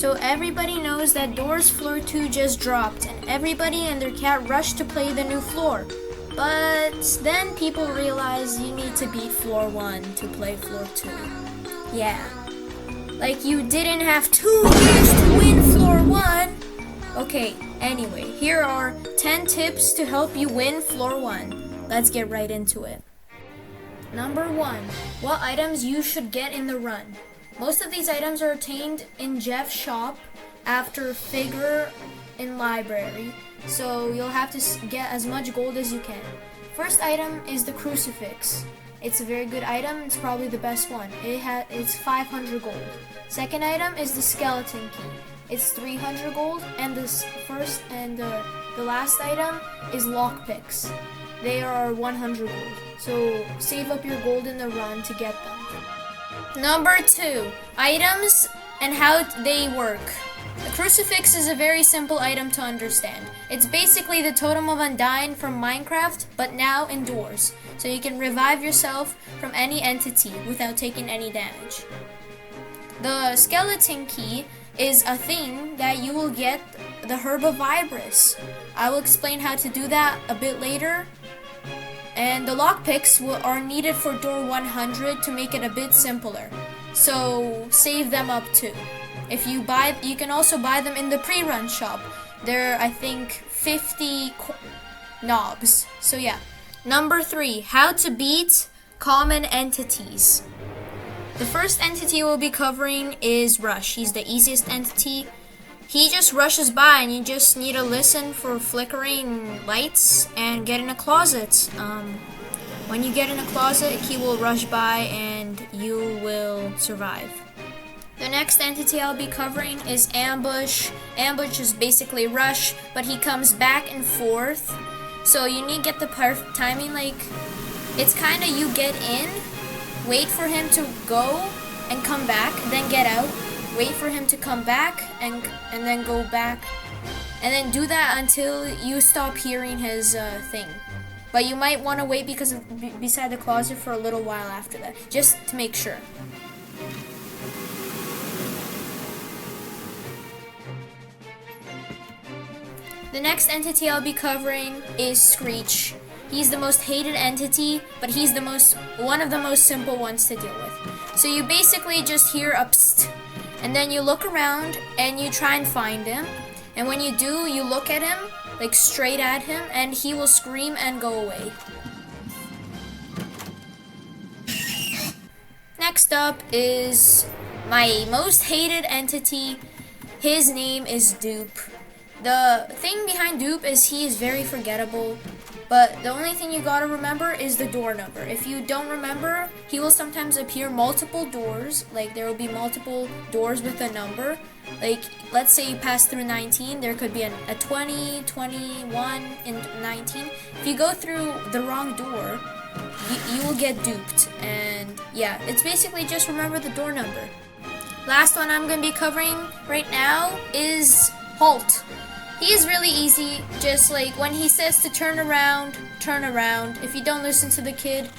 So everybody knows that Doors Floor 2 just dropped, and everybody and their cat rushed to play the new floor. But then people realize you need to beat Floor 1 to play Floor 2. Yeah. Like you didn't have 2 years to win Floor 1. Okay, anyway, here are 10 tips to help you win Floor 1. Let's get right into it. Number 1. What items you should get in the run. Most of these items are obtained in Jeff's shop after figure in library, so you'll have to get as much gold as you can. First item is the crucifix. It's a very good item. It's probably the best one. It's 500 gold. Second item is the skeleton key. It's 300 gold, and the first and the last item is lockpicks. They are 100 gold. So save up your gold in the run to get them. Number 2, items and how they work. The crucifix is a very simple item to understand. It's basically the Totem of Undying from Minecraft, but now indoors. So you can revive yourself from any entity without taking any damage. The skeleton key is a thing that you will get the Herb of Vibris. I will explain how to do that a bit later. And the lockpicks are needed for door 100 to make it a bit simpler. So save them up too. If you can also buy them in the pre-run shop. They're, I think, 50 knobs. So yeah. Number 3, how to beat common entities. The first entity we'll be covering is Rush. He's the easiest entity. He just rushes by and you just need to listen for flickering lights and get in a closet. When you get in a closet, he will rush by and you will survive. The next entity I'll be covering is Ambush. Ambush is basically Rush, but he comes back and forth. So you need to get the perfect timing. Like, it's kind of you get in, wait for him to go and come back, then get out. Wait for him to come back and then go back, and then do that until you stop hearing his thing. But you might want to wait because beside the closet for a little while after that, just to make sure. The next entity I'll be covering is Screech. He's the most hated entity, but he's one of the most simple ones to deal with. So you basically just hear a psst, and then you look around and you try and find him. And when you do, you look at him, like straight at him, and he will scream and go away. Next up is my most hated entity. His name is Dupe. The thing behind Dupe is he is very forgettable. But the only thing you gotta remember is the door number. If you don't remember, he will sometimes appear multiple doors. Like, there will be multiple doors with a number. Like, let's say you pass through 19, there could be a 20, 21, and 19. If you go through the wrong door, you will get duped. And yeah, it's basically just remember the door number. Last one I'm gonna be covering right now is Halt. He is really easy, just like when he says to turn around, turn around. If you don't listen to the kid,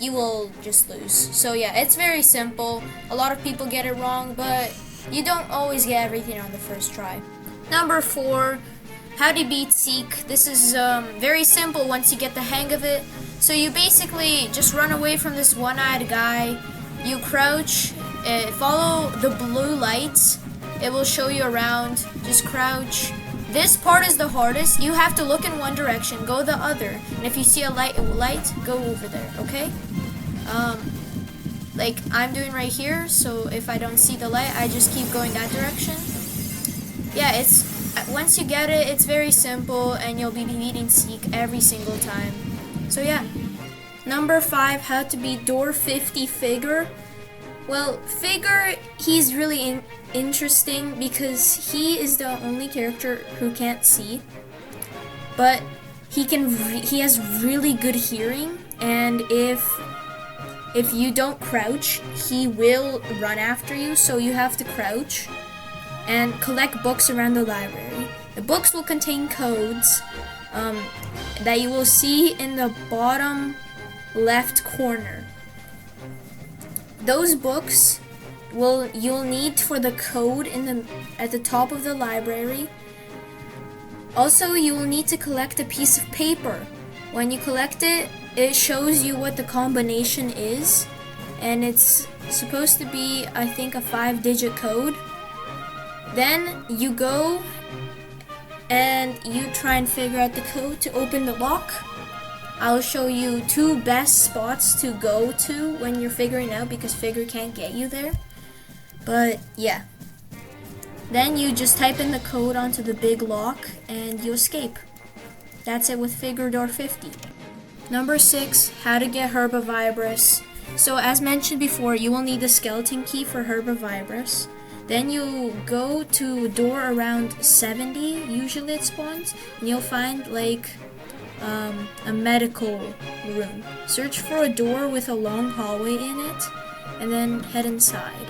you will just lose. So yeah, it's very simple. A lot of people get it wrong, but you don't always get everything on the first try. Number 4, how to beat Seek. This is very simple once you get the hang of it. So you basically just run away from this one-eyed guy. You crouch, follow the blue lights. It will show you around. Just crouch. This part is the hardest. You have to look in one direction, go the other, and if you see a light, go over there, okay? Like I'm doing right here, so if I don't see the light, I just keep going that direction. Yeah, it's once you get it, it's very simple, and you'll be beating Seek every single time. So yeah. Number 5, how to beat door 50 Figure. Well, Figure, he's really interesting because he is the only character who can't see, but he has really good hearing, and if you don't crouch, he will run after you. So you have to crouch and collect books around the library. The books will contain codes that you will see in the bottom left corner. Those books you'll need for the code at the top of the library. Also, you will need to collect a piece of paper. When you collect it, it shows you what the combination is, and it's supposed to be, I think, a 5-digit code. Then you go and you try and figure out the code to open the lock. I'll show you 2 best spots to go to when you're figuring out, because Figure can't get you there. But yeah. Then you just type in the code onto the big lock and you escape. That's it with Figure Door 50. Number 6, how to get Herbivirus. So as mentioned before, you will need the skeleton key for Herbivirus. Then you go to door around 70, usually it spawns, and you'll find like a medical room. Search for a door with a long hallway in it, and then head inside.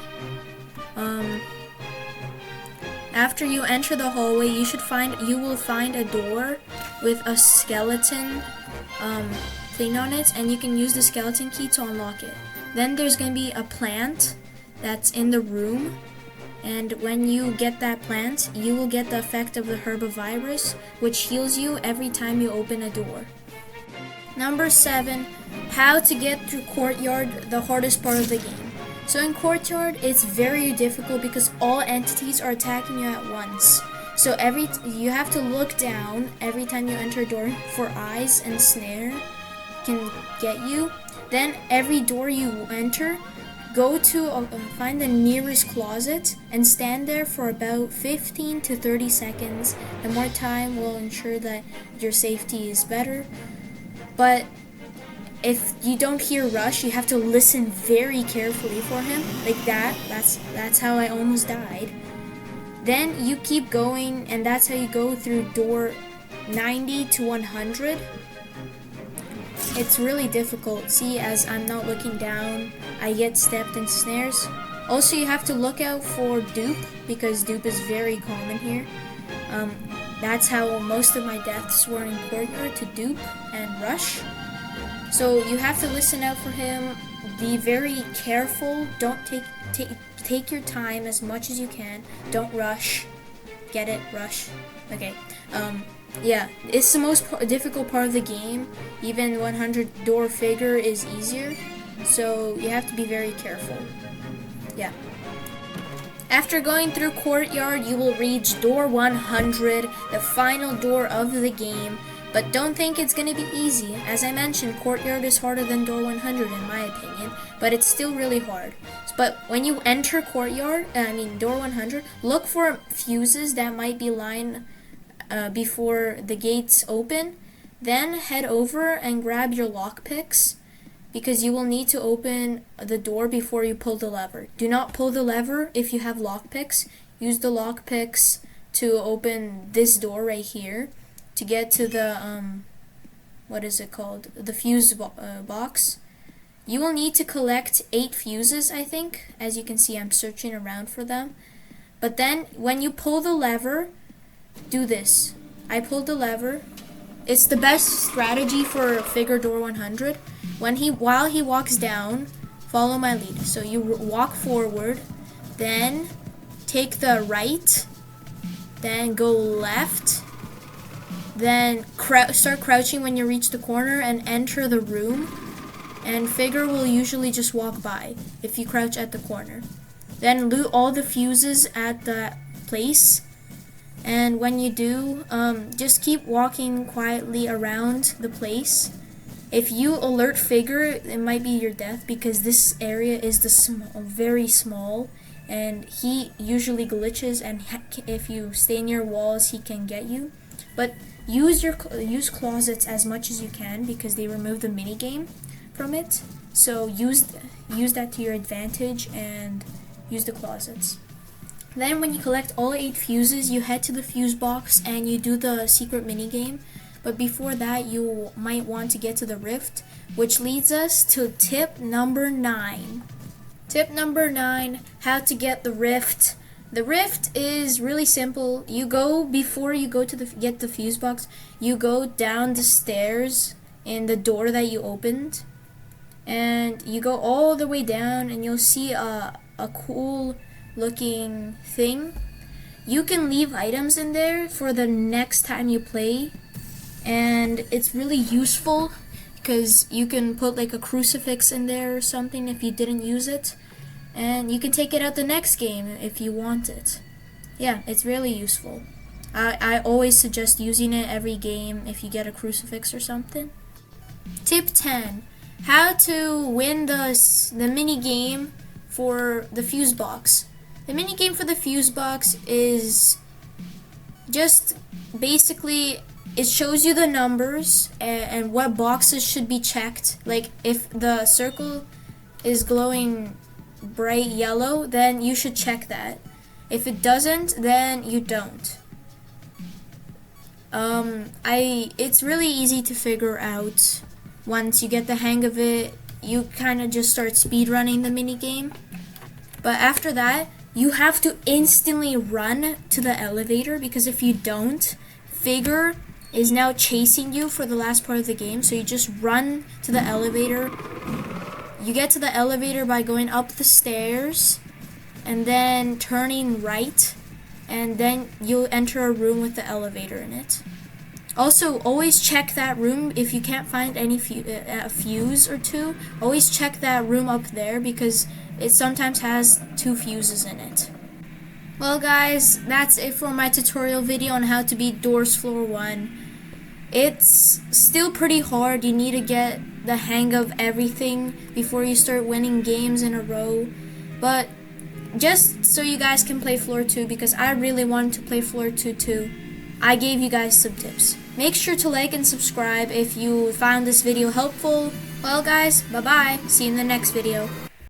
After you enter the hallway, you will find a door with a skeleton thing on it, and you can use the skeleton key to unlock it. Then there's going to be a plant that's in the room, and when you get that plant, you will get the effect of the Herbivirus, which heals you every time you open a door. Number 7, how to get through Courtyard, the hardest part of the game. So in Courtyard, it's very difficult because all entities are attacking you at once. So you have to look down every time you enter a door for eyes and snare can get you. Then every door you enter, go to find the nearest closet and stand there for about 15 to 30 seconds. The more time will ensure that your safety is better. But if you don't hear Rush, you have to listen very carefully for him, like that. That's how I almost died. Then you keep going, and that's how you go through door 90 to 100. It's really difficult. See, as I'm not looking down, I get stepped in snares. Also, you have to look out for dupe, because dupe is very common here. That's how most of my deaths were in Courtyard, to dupe and Rush. So you have to listen out for him, be very careful, don't take your time as much as you can, don't rush. Get it? Rush. Okay. Yeah, it's the most difficult part of the game. Even 100 door figure is easier, so you have to be very careful. Yeah. After going through Courtyard, you will reach door 100, the final door of the game. But don't think it's going to be easy. As I mentioned, Courtyard is harder than door 100 in my opinion, but it's still really hard. But when you enter door 100, look for fuses that might be lying before the gates open. Then head over and grab your lockpicks, because you will need to open the door before you pull the lever. Do not pull the lever if you have lockpicks. Use the lockpicks to open this door right here, to get to the what is it called, the fuse box. You will need to collect 8 fuses, I think. As you can see, I'm searching around for them. But then when you pull the lever, do this. I pulled the lever. It's the best strategy for Figure Door 100. While he walks down, follow my lead. So you walk forward, then take the right, then go left, then start crouching when you reach the corner and enter the room, and Figure will usually just walk by if you crouch at the corner. Then loot all the fuses at the place, and when you do, just keep walking quietly around the place. If you alert Figure, it might be your death, because this area is very small, and he usually glitches, and if you stay near walls, he can get you. But use closets as much as you can, because they remove the mini game from it. So use that to your advantage and use the closets. Then when you collect all 8 fuses, you head to the fuse box and you do the secret mini game. But before that, you might want to get to the rift, which leads us to tip number 9. Tip number 9, how to get the rift. The rift is really simple. Before you go to get the fuse box, you go down the stairs in the door that you opened, and you go all the way down, and you'll see a a cool looking thing. You can leave items in there for the next time you play, and it's really useful because you can put like a crucifix in there or something if you didn't use it, and you can take it out the next game if you want it. Yeah, it's really useful. I always suggest using it every game if you get a crucifix or something. Tip 10. How to win the mini game for the fuse box. The mini game for the fuse box is just basically, it shows you the numbers and what boxes should be checked. Like if the circle is glowing bright yellow, then you should check that. If it doesn't, then you don't. It's really easy to figure out. Once you get the hang of it, you kind of just start speedrunning the mini game. But after that, you have to instantly run to the elevator, because if you don't, Figure is now chasing you for the last part of the game. So you just run to the elevator. You get to the elevator by going up the stairs and then turning right, and then you'll enter a room with the elevator in it. Also, always check that room if you can't find any fuse or two. Always check that room up there, because it sometimes has 2 fuses in it. Well guys, that's it for my tutorial video on how to beat Doors Floor 1. It's still pretty hard. You need to get the hang of everything before you start winning games in a row. But just so you guys can play Floor 2, because I really wanted to play Floor 2 too, I gave you guys some tips. Make sure to like and subscribe if you found this video helpful. Well guys, bye bye. See you in the next video.